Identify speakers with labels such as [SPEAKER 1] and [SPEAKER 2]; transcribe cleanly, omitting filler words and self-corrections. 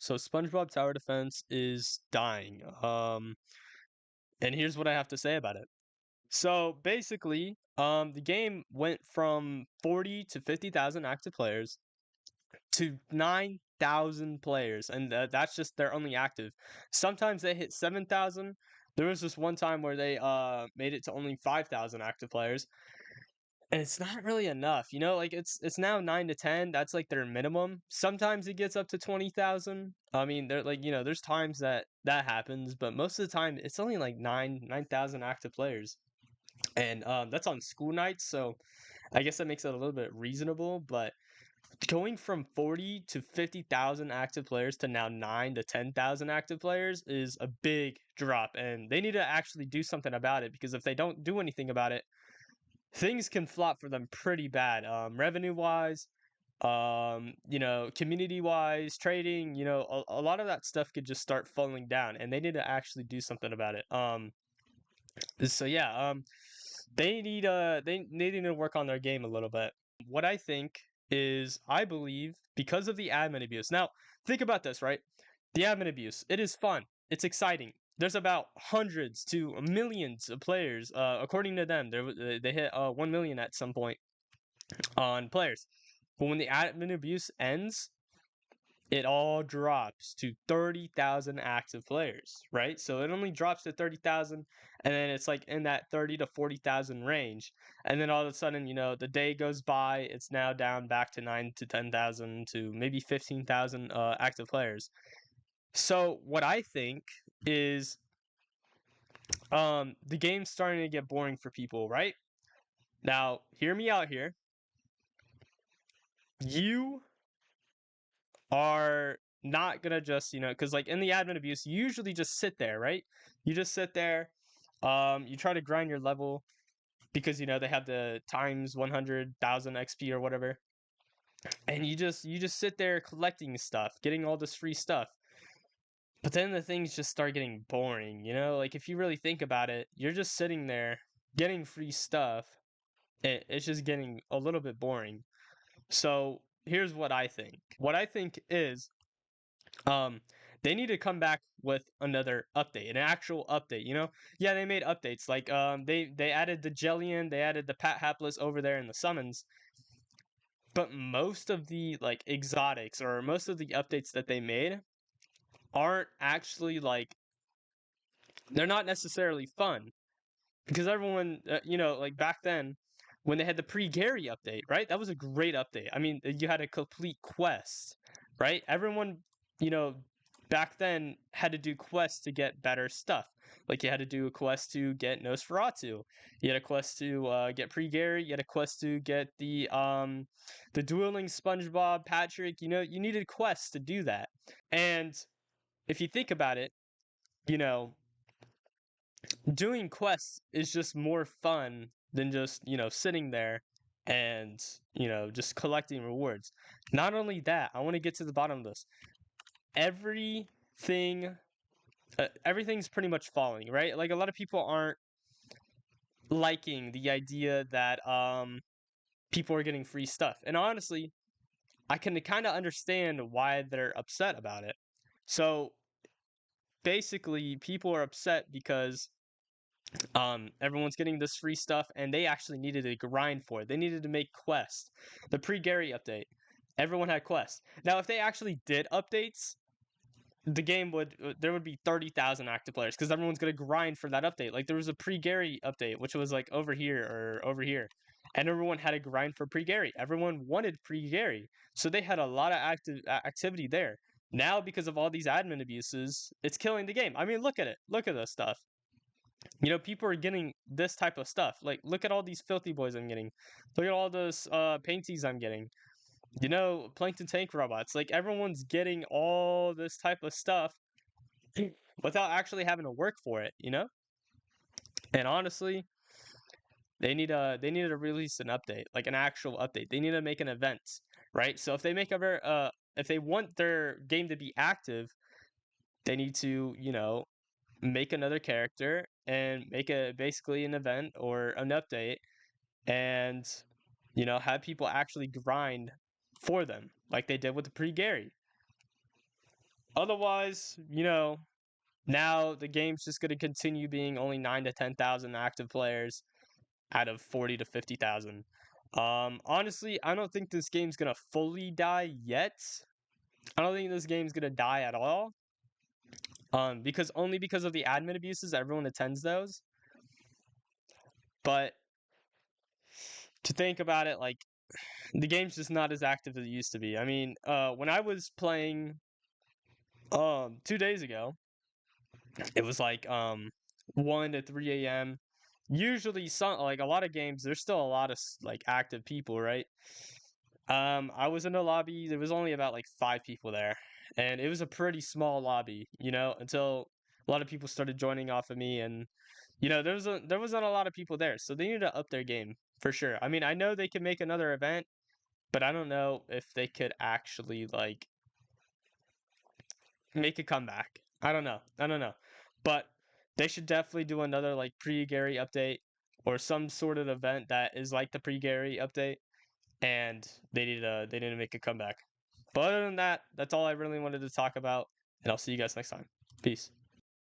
[SPEAKER 1] So SpongeBob Tower Defense is dying. And here's what I have to say about it. So basically, the game went from 40 to 50,000 active players to 9,000 players, and that's just they're only active. Sometimes they hit 7,000. There was this one time where they made it to only 5,000 active players, and it's not really enough, like it's now 9 to 10, that's like their minimum. Sometimes it gets up to 20,000. I mean, there like, there's times that happens, but most of the time it's only like 9,000 active players. And that's on school nights, so I guess that makes it a little bit reasonable, but going from 40 to 50,000 active players to now 9 to 10,000 active players is a big drop, and they need to actually do something about it, because if they don't do anything about it, things can flop for them pretty bad. Revenue wise, community wise, trading, a lot of that stuff could just start falling down, and they need to actually do something about it. So yeah, they need to work on their game a little bit. What I think is, I believe, because of the admin abuse. Now, think about this, right? The admin abuse. It is fun. It's exciting. There's about hundreds to millions of players. According to them, they hit 1 million at some point on players. But when the admin abuse ends, it all drops to 30,000 active players, right? So it only drops to 30,000, and then it's like in that 30 to 40,000 range. And then all of a sudden, the day goes by, it's now down back to 9 to 10,000 to maybe 15,000 active players. So what I think is, the game's starting to get boring for people, right? Now, hear me out here. You are not gonna just, because like in the admin abuse, you usually just sit there, right? You just sit there, you try to grind your level, because they have the times 100,000 XP or whatever, and you just sit there collecting stuff, getting all this free stuff. But then the things just start getting boring, like if you really think about it, you're just sitting there getting free stuff. It's just getting a little bit boring. So here's what I think. What I think is, um they need to come back with another update, an actual update. Yeah, they made updates, like they added the Jellian, they added the Pat Hapless over there in the summons, but most of the like exotics, or most of the updates that they made, aren't actually like, they're not necessarily fun, because everyone, like back then when they had the pre-Gary update, right? That was a great update. I mean, you had a complete quest, right? Everyone, you know, back then had to do quests to get better stuff. Like you had to do a quest to get Nosferatu. You had a quest to get pre-Gary. You had a quest to get the dueling SpongeBob Patrick. You needed quests to do that. And if you think about it, you know, doing quests is just more fun than just, sitting there and, just collecting rewards. Not only that, I want to get to the bottom of this. Everything, everything's pretty much falling, right? Like a lot of people aren't liking the idea that people are getting free stuff. And honestly, I can kind of understand why they're upset about it. So basically, people are upset because everyone's getting this free stuff, and they actually needed to grind for it. They needed to make quests. The pre-Gary update, everyone had quests. Now, if they actually did updates, the game would there would be 30,000 active players, because everyone's gonna grind for that update. Like there was a pre-Gary update, which was like over here or over here, and everyone had to grind for pre-Gary. Everyone wanted pre-Gary, so they had a lot of activity there. Now, because of all these admin abuses, it's killing the game. I mean, look at it. Look at this stuff. People are getting this type of stuff. Like, look at all these filthy boys I'm getting. Look at all those painties I'm getting. Plankton tank robots. Like, everyone's getting all this type of stuff without actually having to work for it. And honestly, they need to release an update, like an actual update. They need to make an event, right? So if they make if they want their game to be active, they need to, make another character and make a basically an event or an update, and have people actually grind for them like they did with the pre-Gary. Otherwise, you know, now the game's just gonna continue being only 9 to 10,000 active players out of 40 to 50,000. Honestly, I don't think this game's gonna fully die yet. I don't think this game's gonna die at all. Because only because of the admin abuses, everyone attends those. But to think about it, like the game's just not as active as it used to be. I mean, when I was playing 2 days ago, it was like 1 to 3 a.m. Usually, some like a lot of games, there's still a lot of like active people, right? I was in a lobby. There was only about like 5 people there, and it was a pretty small lobby, until a lot of people started joining off of me, and there wasn't a lot of people there, so they need to up their game for sure. I mean, I know they can make another event, but I don't know if they could actually like make a comeback. I don't know. I don't know, but they should definitely do another like pre-Gary update or some sort of event that is like the pre-Gary update, and they need to make a comeback. But other than that, that's all I really wanted to talk about, and I'll see you guys next time. Peace.